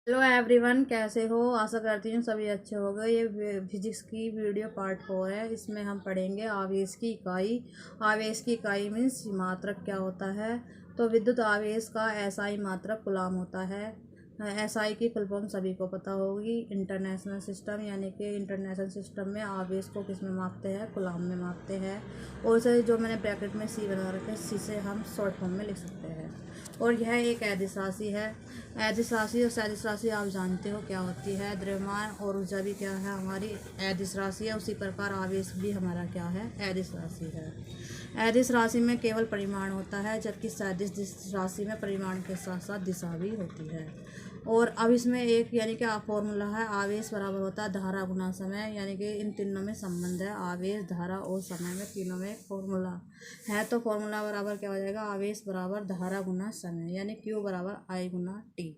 Hello everyone, कैसे हो? आशा करती हूँ सभी अच्छे हो गए। ये फिजिक्स की वीडियो पार्ट 4 है। इसमें हम पढ़ेंगे आवेश की इकाई। आवेश की इकाई मीन्स मात्रक क्या होता है। तो विद्युत आवेश का एसआई मात्रक कूलाम होता है। एसआई की फुल फॉर्म सभी को पता होगी, इंटरनेशनल सिस्टम। यानी कि इंटरनेशनल सिस्टम में आवेश को किस में मापते हैं? कूलाम में मापते हैं। और उसे जो मैंने ब्रैकेट में सी बना रखे, सी से हम शॉर्ट फॉर्म में लिख सकते हैं। और यह एक अदिश राशि है। अदिश राशि और सदिश राशि आप जानते हो क्या होती है। द्रव्यमान और ऊर्जा भी क्या है? हमारी अदिश राशि है। उसी प्रकार आवेश भी हमारा क्या है? अदिश राशि है। अदिश राशि में केवल परिमाण होता है, जबकि सदिश राशि में परिमाण के साथ साथ दिशा भी होती है। और अब इसमें एक यानी कि फॉर्मूला है, आवेश बराबर होता है धारा गुना समय। यानी कि इन तीनों में संबंध है, आवेश, धारा और समय में, तीनों में फॉर्मूला है। तो फॉर्मूला बराबर क्या हो जाएगा? आवेश बराबर धारा गुना समय, यानी क्यू बराबर आई गुना टी,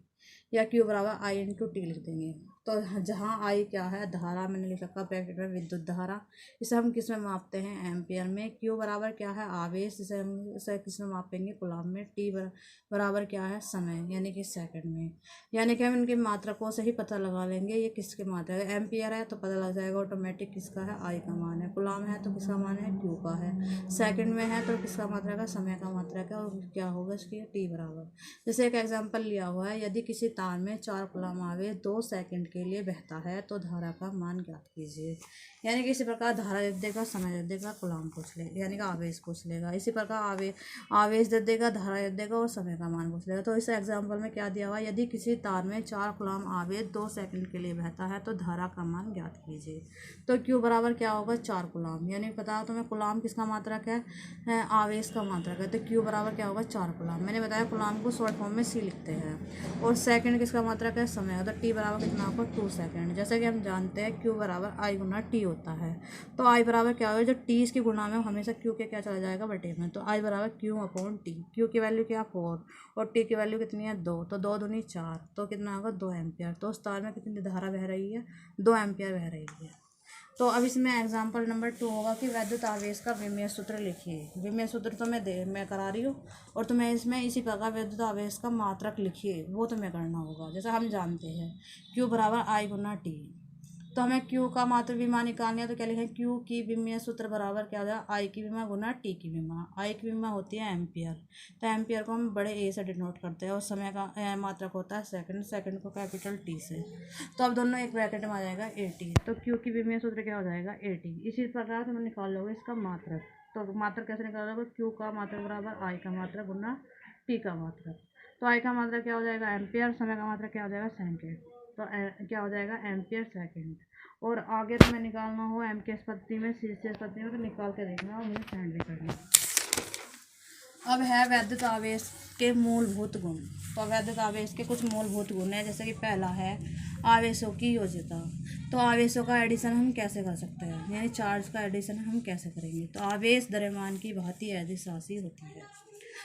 या क्यू बराबर आई इंटू टी लिख देंगे। तो जहाँ आई क्या है? धारा। मैंने लिख रखा ब्रैकेट में विद्युत धारा। इसे हम किस में मापते हैं? एम्पियर में। क्यू बराबर क्या है? आवेश। इसे किस में मापेंगे? कूलाम में। टी बराबर क्या है? समय, यानी कि सेकंड में। यानी कि हम इनके मात्रकों से ही पता लगा लेंगे ये किसके मात्रक है। एम्पियर है तो पता लग जाएगा ऑटोमेटिक किसका है? आई का मान है। कूलाम है तो किसका मान है? क्यू का है। सेकंड में है तो किसका मात्रक है? समय का मात्रक है। और क्या होगा इसकी? टी बराबर। जैसे एक एग्जाम्पल लिया हुआ है, यदि किसी तार में 4 कूलाम आवेश 2 सेकंड के लिए बहता है तो धारा का मान ज्ञात कीजिए। यानी कि इसी प्रकार धारा दे देगा, समय दे देगा, कूलाम पूछ ले, यानी कि आवेश पूछ लेगा। इसी प्रकार आवेश दे देगा, धारा दे देगा और समय का मान पूछ लेगा। तो इस एग्जाम्पल में क्या दिया हुआ है? यदि किसी तार में 4 कूलाम आवेश 2 सेकंड के लिए बहता है तो धारा का मान ज्ञात कीजिए। तो क्यू बराबर क्या होगा? 4 कूलाम। यानी पता तो मैं कूलाम किसका मात्रक है? आवेश का मात्रक है। तो क्यू बराबर क्या होगा? 4 कूलाम। मैंने बताया कूलाम को शॉर्ट फॉर्म में सी लिखते हैं। और सेकंड किसका मात्रक है? समय। तो टी बराबर कितना होगा? 2 सेकंड। जैसे कि हम जानते हैं क्यू बराबर आई गुना टी होता है। तो आई बराबर क्या होगा? जो टी इसकी गुणा में हमेशा क्यू के क्या चला जाएगा? बटे में। तो आई बराबर क्यू अपॉन टी। क्यू की वैल्यू क्या? 4 और टी की वैल्यू कितनी है? 2। तो 2 दूनी 4, तो कितना होगा? 2 एम्पियर। तो उस तार में कितनी धारा बह रही है? 2 एम्पियर बह रही है। तो अब इसमें एग्जाम्पल नंबर 2 होगा कि वैद्युत आवेश का विमेय सूत्र लिखिए। विमेय सूत्र तो मैं करा रही हूँ, और तुम्हें इसमें इसी प्रकार वैद्युत आवेश का मात्रक लिखिए, वो तुम्हें करना होगा। जैसा हम जानते हैं क्यू बराबर आई गुना टी। तो हमें क्यू का मात्र विमा निकालना है, तो क्या लिखें? क्यू की विमेय सूत्र बराबर क्या हो जाएगा? आई की विमा गुना टी की विमा। आई की विमा होती है एम्पियर। तो एम्पियर को हम बड़े ए से डिनोट करते हैं, और समय का मात्रक होता है सेकंड। सेकंड को कैपिटल टी से। तो अब दोनों एक ब्रैकेट में आ जाएगा 80। तो क्यू की विमेय सूत्र क्या हो जाएगा? 80। इसी प्रकार तुम निकाल लोगे इसका मात्रक। तो मात्रक कैसे निकालोगे? क्यू का मात्रक बराबर आई का मात्रक गुना टी का मात्रक। तो आई का मात्रक क्या हो जाएगा? एम्पियर। समय का मात्रक क्या हो जाएगा? सेकंड। तो क्या हो जाएगा? Ampere second. और आगे तुम्हें निकालना हो एम के स्पत्ति में, सी से स्पत्ति में, तो निकाल के देखना और मुझे सेंड भी करना। अब है वैद्युत आवेश के मूलभूत गुण। तो वैद्युत आवेश के कुछ मूलभूत गुण हैं, जैसे कि पहला है आवेशों की योज्यता। तो आवेशों का एडिशन हम कैसे कर सकते हैं? यानी चार्ज का एडिशन हम कैसे करेंगे? तो आवेश द्रव्यमान की भांति अदिश राशि होती है।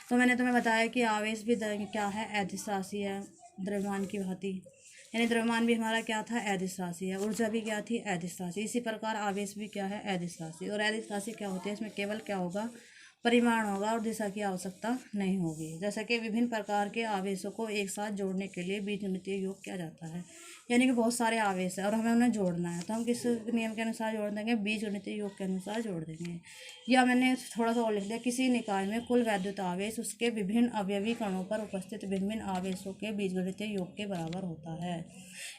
तो मैंने तुम्हें बताया कि आवेश भी क्या है? अदिश राशि है, द्रव्यमान की भांति। यानी द्रव्यमान भी हमारा क्या था? अदिश राशि है। ऊर्जा भी क्या थी? अदिश राशि। इसी प्रकार आवेश भी क्या है? अदिश राशि। और अदिश राशि क्या होती है? इसमें केवल क्या होगा? परिमाण होगा और दिशा की आवश्यकता नहीं होगी। जैसे कि विभिन्न प्रकार के आवेशों को एक साथ जोड़ने के लिए बीजगणितीय योग किया जाता है। यानी कि बहुत सारे आवेश है और हमें उन्हें जोड़ना है, तो हम किस नियम के अनुसार जोड़ देंगे? बीजगणितीय योग के अनुसार जोड़ देंगे। या मैंने थोड़ा सा और लिख दिया, किसी निकाय में कुल वैद्युत आवेश उसके विभिन्न अवयवी कणों पर उपस्थित विभिन्न आवेशों के बीजगणितीय योग के बराबर होता है।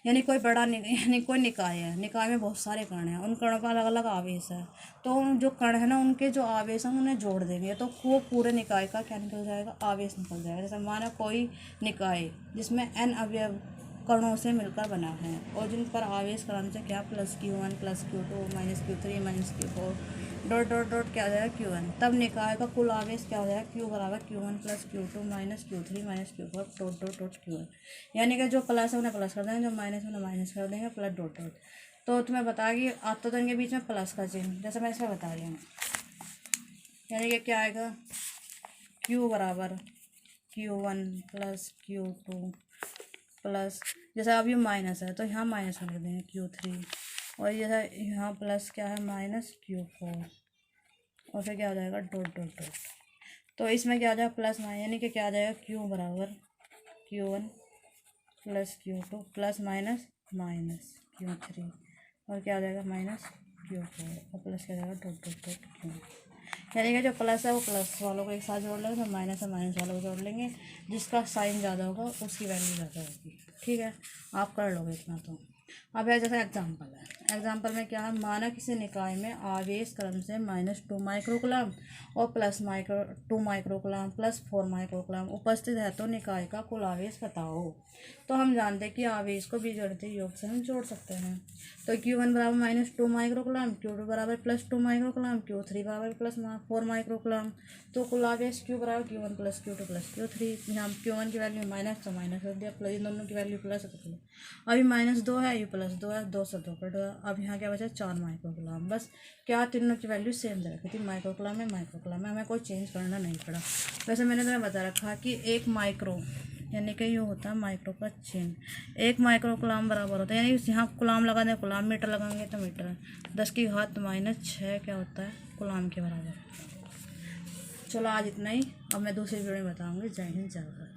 यानी कोई यानी कोई निकाय है, निकाय में बहुत सारे कण हैं, उन कणों पर अलग अलग आवेश है। तो जो कण है ना, उनके जो आवेश हैं उन्हें जोड़ देंगे तो वो पूरे निकाय का क्या निकल जाएगा? आवेश निकल जाएगा। जैसे माना कोई निकाय जिसमें n अवयव कणों से मिलकर बना है, और जिन पर आवेश क्रम से क्या +Q1 +Q2 -Q3 -Q4 dot dot dot क्या हो जाएगा? Q1। तब निकाय का कुल आवेश क्या हो जाएगा? Q बराबर Q1 +Q2 -Q3 -Q4 dot dot dot Q1। यानी कि जो प्लस है उन्हें प्लस कर देंगे, जो माइनस है उन्हें माइनस कर देंगे, प्लस डॉट डॉट। तो तुम्हें बता कि आता तो इनके बीच में प्लस का चिन्ह, जैसे मैं इसमें बता रही हूँ। यानी कि क्या आएगा? Q बराबर Q1 +Q2 प्लस, जैसे अब ये माइनस है तो यहाँ माइनस लिख देंगे Q3, और जैसे यहाँ प्लस क्या है? -Q4, और फिर क्या हो जाएगा? Dot dot dot. तो इसमें क्या आ जाएगा? प्लस माइनस, यानी कि क्या आ जाएगा? Q बराबर Q1 plus Q2 plus minus minus Q3 और क्या आ जाएगा माइनस Q4 और प्लस क्या जाएगा डॉट डॉट डॉट Q। यानी कि जो प्लस है वो प्लस वालों को एक साथ जोड़ लेंगे, तो माइनस है माइनस वालों को जोड़ लेंगे। जिसका साइन ज़्यादा होगा उसकी वैल्यू ज़्यादा होगी। ठीक है, आप कर लोगे इतना तो। अब है जैसे एग्जांपल है, एग्जांपल में क्या है, माना किसी निकाय में आवेश क्रम से -2 माइक्रोकुलाम और +2 माइक्रोकुलाम प्लस 4 माइक्रोकुलाम उपस्थित है, तो निकाय का कुल आवेश बताओ। तो हम जानते हैं कि आवेश को बीजगणितीय योग से हम जोड़ सकते हैं। तो Q1 बराबर -2 माइक्रोकुलाम, Q2 बराबर +2 माइक्रोकुलाम, Q3 बराबर +4 माइक्रोकुलाम। तो कुल आवेश Q बराबर Q1 + Q2 + Q3। यहाँ Q1 की वैल्यू माइनस तो माइनस रख दिया, प्लस इन दोनों की वैल्यू प्लस रख दिया। अभी -2 है, ये +2 है, 2 से 2 कट गया। अब यहाँ क्या बचा 4 माइक्रोकुलाम। बस क्या तीनों की वैल्यू सेम रखी थी, माइक्रोकुलाम में हमें कोई चेंज करना नहीं पड़ा। वैसे मैंने तुम्हें बता रखा कि 1 माइक्रो यानी कि ये होता है माइक्रो का चिन्ह, 1 माइक्रोकुलाम बराबर होता है, यानी यहाँ कुलाम लगा दें कुलाम, मीटर लगाएंगे तो मीटर, 10⁻⁻6 क्या होता है कुलाम के बराबर। चलो आज इतना ही, अब मैं दूसरी वीडियो में बताऊँगी। जय हिंद जय भारत।